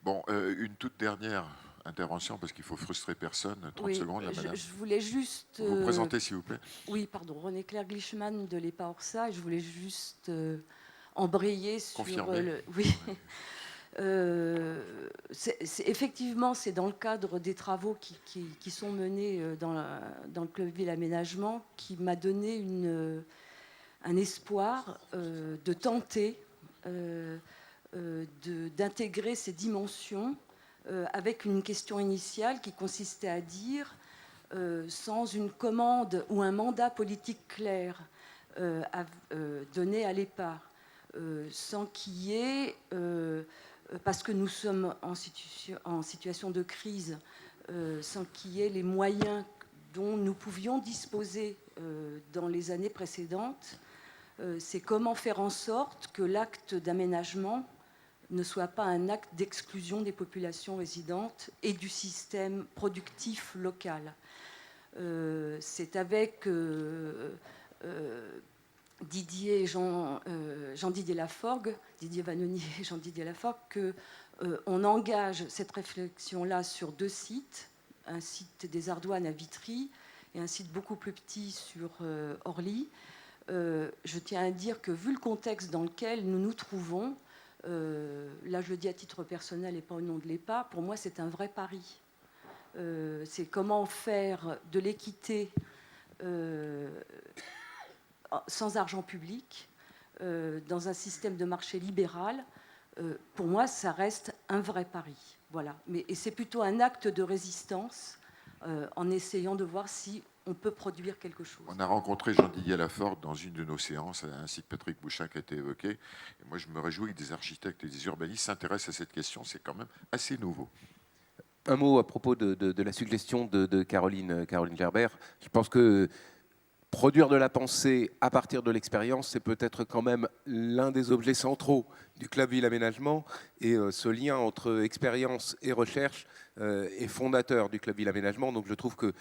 Speaker 3: Bon, une toute dernière intervention, parce qu'il faut frustrer personne. 30 secondes, là, madame.
Speaker 13: Je voulais juste...
Speaker 3: Vous présenter, s'il vous plaît.
Speaker 13: Oui, pardon, René-Claire Glischmann de l'EPA Orsa. Je voulais juste embrayer sur...
Speaker 3: Confirmer.
Speaker 13: Oui. Effectivement, c'est dans le cadre des travaux qui sont menés dans le Club Ville Aménagement qui m'a donné un espoir de tenter d'intégrer ces dimensions avec une question initiale qui consistait à dire, sans une commande ou un mandat politique clair donné à l'EPA, sans qu'il y ait... parce que nous sommes en situation de crise, sans qu'il y ait les moyens dont nous pouvions disposer dans les années précédentes, c'est comment faire en sorte que l'acte d'aménagement ne soit pas un acte d'exclusion des populations résidentes et du système productif local. C'est avec Jean-Didier Laforgue, Didier Vannoni et Jean-Didier Laforgue, qu'on engage cette réflexion-là sur 2 sites, un site des Ardoines à Vitry et un site beaucoup plus petit sur Orly. Je tiens à dire que vu le contexte dans lequel nous nous trouvons, là je le dis à titre personnel et pas au nom de l'EPA, pour moi c'est un vrai pari. C'est comment faire de l'équité sans argent public, dans un système de marché libéral. Pour moi, ça reste un vrai pari. Voilà. Et c'est plutôt un acte de résistance en essayant de voir si on peut produire quelque chose.
Speaker 3: On a rencontré Jean-Didier Laforgue dans une de nos séances, ainsi que Patrick Bouchin qui a été évoqué. Et moi, je me réjouis que des architectes et des urbanistes s'intéressent à cette question. C'est quand même assez nouveau.
Speaker 1: Un mot à propos de la suggestion de Caroline Gerber. Je pense que produire de la pensée à partir de l'expérience, c'est peut-être quand même l'un des objets centraux du Club Ville Aménagement. Et ce lien entre expérience et recherche est fondateur du Club Ville Aménagement. Donc je trouve que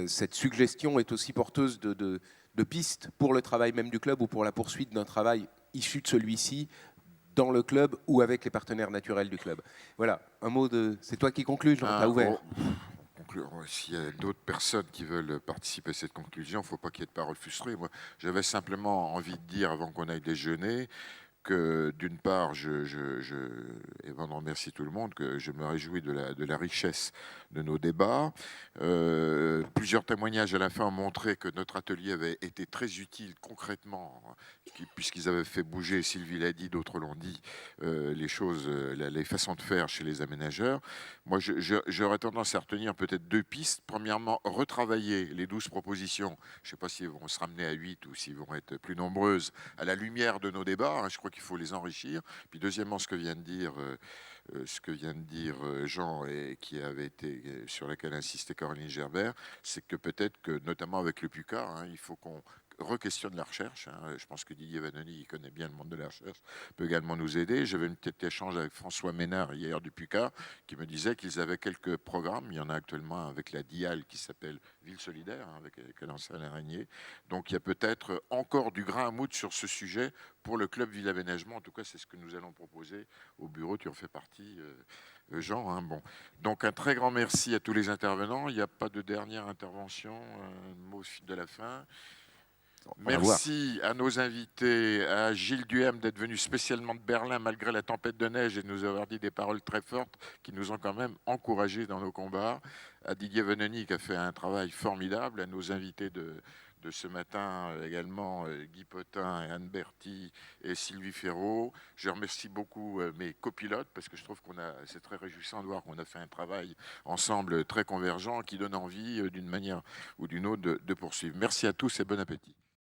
Speaker 1: cette suggestion est aussi porteuse de pistes pour le travail même du club ou pour la poursuite d'un travail issu de celui-ci dans le club ou avec les partenaires naturels du club. Voilà, un mot de... C'est toi qui conclus, Jean, t'as ouvert.
Speaker 3: S'il y a d'autres personnes qui veulent participer à cette conclusion, il ne faut pas qu'il y ait de paroles frustrées. Moi, j'avais simplement envie de dire, avant qu'on aille déjeuner, que d'une part, et avant de remercier tout le monde, que je me réjouis de la richesse de nos débats. Plusieurs témoignages à la fin ont montré que notre atelier avait été très utile concrètement, puisqu'ils avaient fait bouger, Sylvie l'a dit, d'autres l'ont dit, les choses, les façons de faire chez les aménageurs. Moi, j'aurais tendance à retenir peut-être 2 pistes. Premièrement, retravailler les 12 propositions. Je ne sais pas si elles vont se ramener à 8 ou s'ils vont être plus nombreuses à la lumière de nos débats. Je crois qu'il faut les enrichir. Puis deuxièmement, ce que vient de dire Jean et sur laquelle insistait Caroline Gerber, c'est que peut-être que, notamment avec le PUCA, il faut qu'on re-questionne la recherche. Je pense que Didier Vannoni, qui connaît bien le monde de la recherche, peut également nous aider. J'avais un petit échange avec François Ménard hier du PUCA, qui me disait qu'ils avaient quelques programmes. Il y en a actuellement avec la DIAL qui s'appelle Ville Solidaire, avec Alain Régnier. Donc il y a peut-être encore du grain à moudre sur ce sujet pour le Club Ville Aménagement. En tout cas, c'est ce que nous allons proposer au bureau. Tu en fais partie, Jean. Bon. Donc un très grand merci à tous les intervenants. Il n'y a pas de dernière intervention, un mot de la fin. Merci à nos invités, à Gilles Duhem d'être venu spécialement de Berlin malgré la tempête de neige et de nous avoir dit des paroles très fortes qui nous ont quand même encouragés dans nos combats, à Didier Vannoni qui a fait un travail formidable, à nos invités de ce matin également, Guy Potin, Anne Berthy et Sylvie Ferraud. Je remercie beaucoup mes copilotes parce que je trouve c'est très réjouissant de voir qu'on a fait un travail ensemble très convergent qui donne envie d'une manière ou d'une autre de poursuivre. Merci à tous et bon appétit.